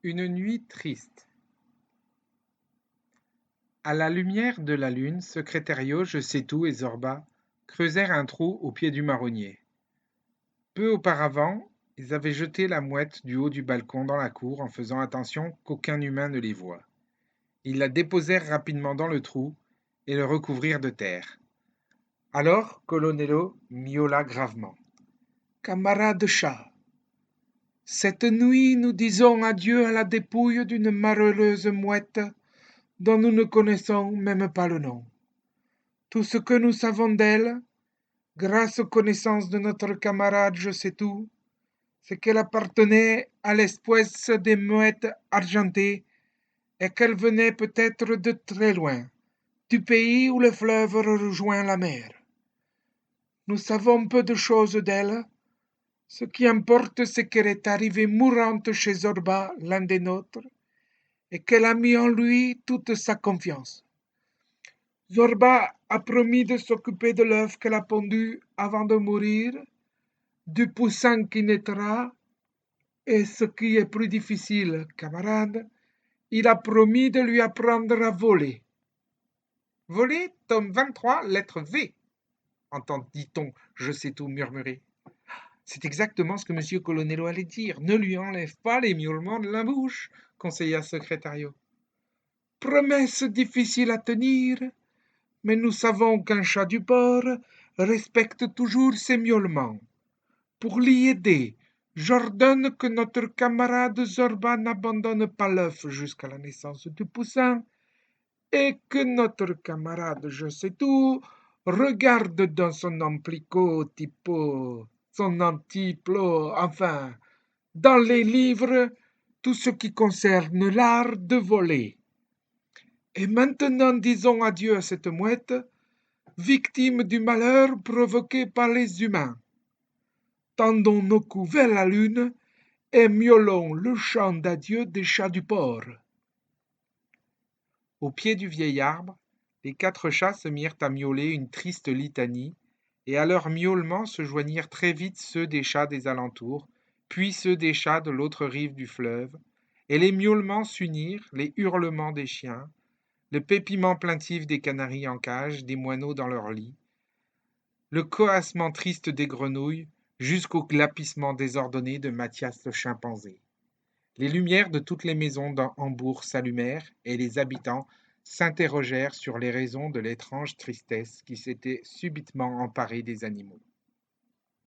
Une nuit triste. À la lumière de la lune, Secrétario, Je sais tout et Zorba creusèrent un trou au pied du marronnier. Peu auparavant, ils avaient jeté la mouette du haut du balcon dans la cour en faisant attention qu'aucun humain ne les voie. Ils la déposèrent rapidement dans le trou et le recouvrirent de terre. Alors Colonello miaula gravement. Camarade chat, cette nuit nous disons adieu à la dépouille d'une malheureuse mouette dont nous ne connaissons même pas le nom. Tout ce que nous savons d'elle, grâce aux connaissances de notre camarade Je sais tout, c'est qu'elle appartenait à l'espèce des mouettes argentées et qu'elle venait peut-être de très loin, du pays où le fleuve rejoint la mer. Nous savons peu de choses d'elle. Ce qui importe, c'est qu'elle est arrivée mourante chez Zorba, l'un des nôtres, et qu'elle a mis en lui toute sa confiance. Zorba a promis de s'occuper de l'œuf qu'elle a pondu avant de mourir, du poussin qui naîtra, et ce qui est plus difficile, camarade, il a promis de lui apprendre à voler. Voler, tome 23, lettre V, entendit-on Je sais tout murmurer. C'est exactement ce que M. Colonello allait dire. Ne lui enlève pas les miaulements de la bouche, conseilla Secrétario. Promesse difficile à tenir, mais nous savons qu'un chat du port respecte toujours ses miaulements. Pour l'y aider, j'ordonne que notre camarade Zorba n'abandonne pas l'œuf jusqu'à la naissance du poussin et que notre camarade Je sais tout regarde dans son amplicot typo, son antiplo, enfin, dans les livres, tout ce qui concerne l'art de voler. Et maintenant disons adieu à cette mouette, victime du malheur provoqué par les humains. Tendons nos coups vers la lune et miaulons le chant d'adieu des chats du port. Au pied du vieil arbre, les 4 chats se mirent à miauler une triste litanie, et à leurs miaulements se joignirent très vite ceux des chats des alentours, puis ceux des chats de l'autre rive du fleuve, et les miaulements s'unirent, les hurlements des chiens, le pépiment plaintif des canaris en cage, des moineaux dans leur lit, le coassement triste des grenouilles, jusqu'au glapissement désordonné de Mathias le chimpanzé. Les lumières de toutes les maisons dans Hambourg s'allumèrent et les habitants s'interrogèrent sur les raisons de l'étrange tristesse qui s'était subitement emparée des animaux.